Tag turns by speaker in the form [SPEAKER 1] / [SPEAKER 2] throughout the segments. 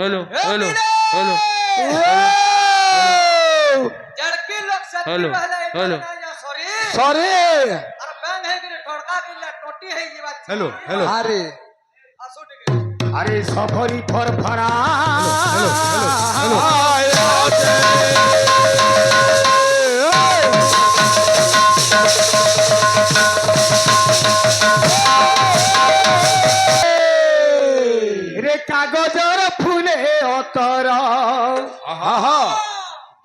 [SPEAKER 1] Hello hello hello
[SPEAKER 2] जड़की लोग सब
[SPEAKER 1] hello, hello.
[SPEAKER 2] Sorry
[SPEAKER 3] sorry
[SPEAKER 2] अरे बैंग है कि ठोड़का की टोटी है ये बात
[SPEAKER 3] हेलो हेलो अरे
[SPEAKER 2] आसू टिके
[SPEAKER 3] अरे सफरी फरफरा রে কাগজর ফুলে অতর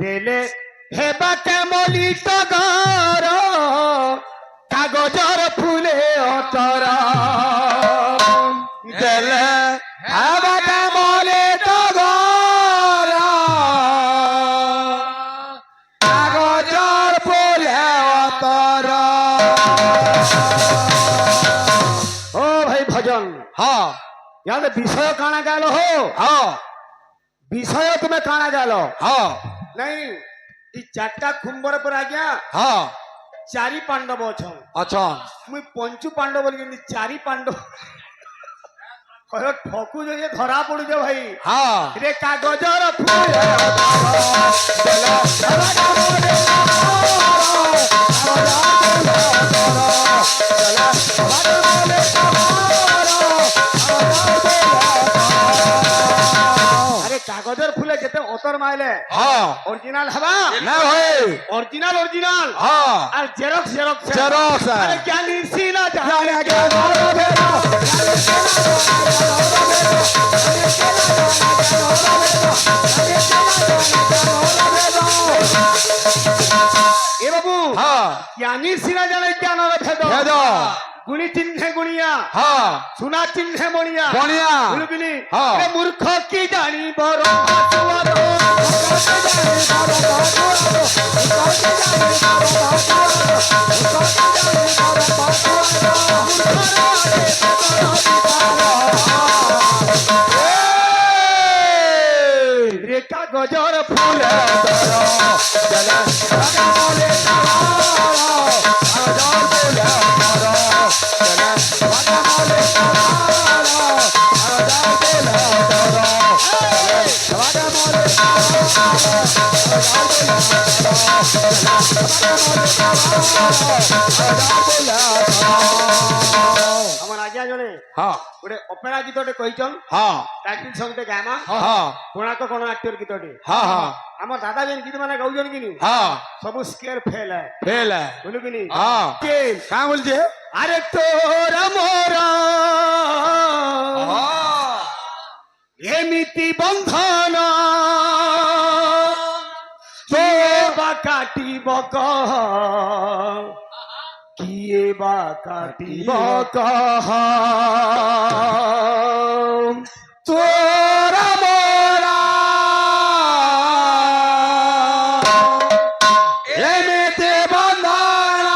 [SPEAKER 3] দেলে হেবা কেমলি টগর কাগজর ফুলে অতর দেলে হেবা কেমলি টগর কাগজর ফুলে অতর ও ভাই ভজন হ্যাঁ यार विषय काना गलो हो हाँ विषय तुम्हें काना गलो हाँ नहीं ये चारटा खुंबर पर आ गया हाँ चारी पांडव अच्छा अच्छा मुई पंचु पांडव बोल के चारी पांडव कहो ठोकू जो ये धरा पड़ जाओ भाई हाँ रे कागजर फूल कागजर फुले जेते ओतर माइले हां ओरिजिनल हवा ना होय ओरिजिनल ओरिजिनल हां और जेरॉक्स जेरॉक्स जेरॉक्स अरे क्या नीसी ना जाने के ए बाबू हां क्या नीसी ना जाने क्या ना भेद गुणी चिन्ह गुणिया हाँ सुना चिन्ह मोनिया मोनिया बुलबुली हाँ मूर्ख की जानी बरो रेखा गजर फूल আমার আগে জনে হ্যাঁ গোটে অপেরা গীতটে কইছন হ্যাঁ টাইটেল সংতে গামা হ্যাঁ কোণাক গণনাট্যর গীতটে হ্যাঁ হ্যাঁ আমার দাদা যেন গীত মানে গাউজন কিনি হ্যাঁ সবু স্কেয়ার ফেল है बोलू किनी हां के का बोलजे अरे तोरा मोरा एमिति बंधन किए बा काटिब कह किए बा काटिब कह तोरा मोरा एमिति बंधन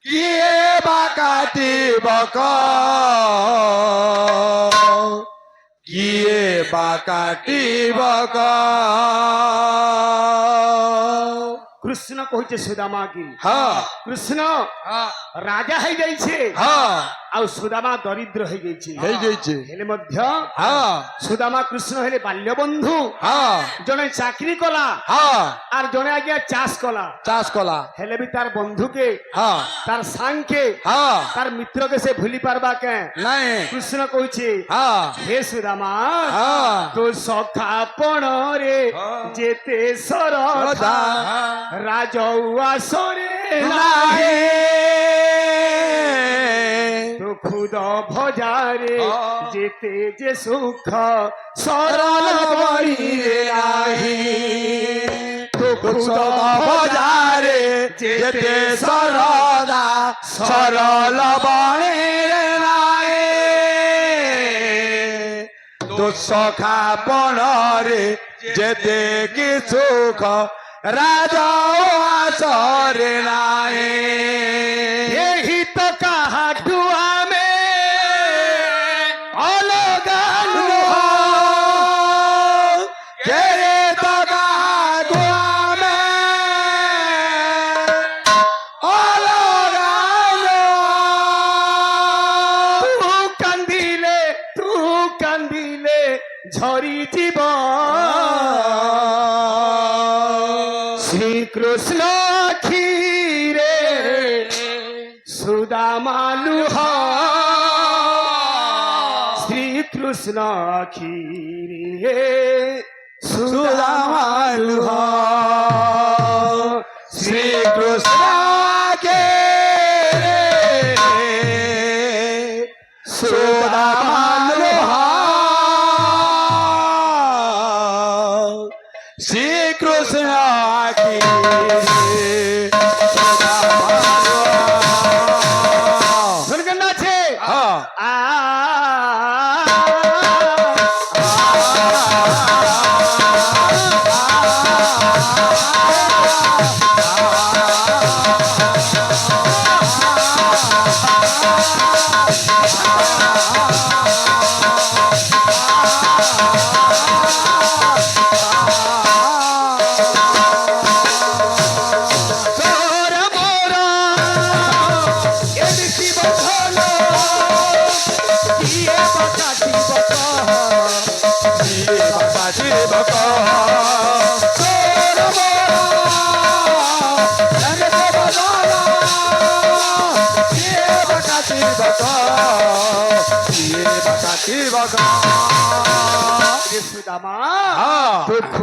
[SPEAKER 3] किए बा काटिब किए बाकाटिब कृष्ण कहिছে सुदामा की हाँ कृष्ण हाँ राजा है जाइछे हाँ आ सुदामा दरिद्र है जाइछे हेले मध्य हाँ सुदामा कृष्ण हेले बाल्य बंधु हाँ जने चाकरी कला हाँ आर जने आगे चाष कला हेले भी तार बंधु के हाँ तार सांग के हाँ तार मित्र के से भूली पारबा के नहीं कृष्ण कहिছে हाँ हे सुदामा हाँ तो सखा पण रे जेते सरदा राजौआ सोरे नाही तो खुद भजारे जेते जे सुख सरल बड़ी नाही तो खुद भजारे जेते सरदा सरल बड़ी नाही तो सखा पण रे जेते कि सुख राजा आसरे नाहे यही तो कहा दुआ में अलगान हो केरे तो कहा दुआ में अलगान तू कंदीले तू কান্দিলে ঝরি জীব শ্রীকৃষ্ণ ক্ষীরে সুদামালুহ শ্রীকৃষ্ণ ক্ষীরে সুদামালুহ শ্রীকৃষ্ণ কে সুদামালুহ শ্রীকৃষ্ণ সুদামা দুঃখ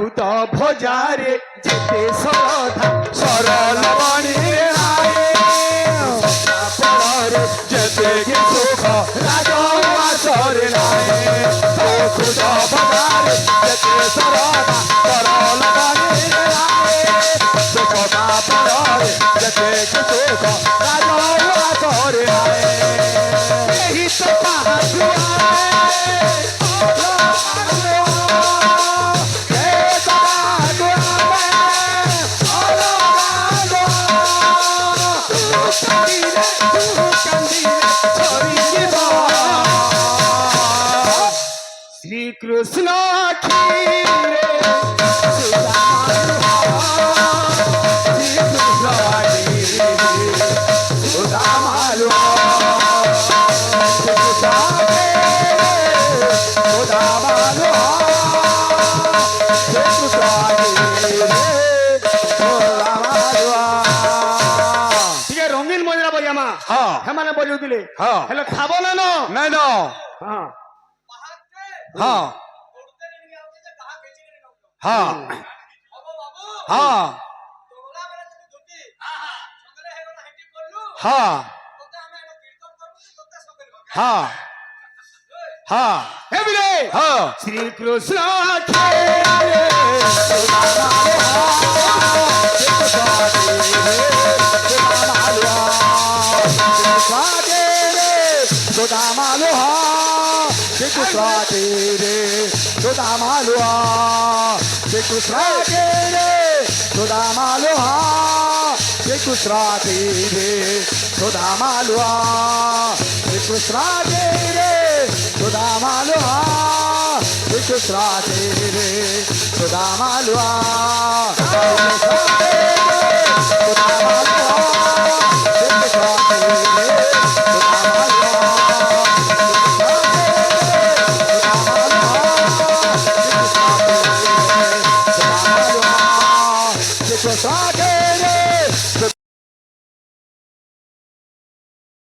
[SPEAKER 3] ভোজারে যেতে সরধা সরল মনিরে যেতে সুখ রাজরে দুঃখ ভোজারে যেতে সরধা সরল মনিরে সুখ পরে যেতে সুখ রাজরে এই তো শ্রীকৃষ্ণ ক্ষীরে রঙিন মজরা বজামা হেমানে বজু দিলে হেলে খাব না নাই ন হ্যাঁ হ্যাঁ হ্যাঁ হ্যাঁ হ্যাঁ হ্যাঁ হেবিলে হ্যাঁ Shrikrishna Sodamaluha, Shikusratere, Sodamaluha, Shikusratere, Sodamaluha, Shikusratere, Sodamaluha, Shikusratere, Sodamaluha, Shikusratere, Sodamaluha.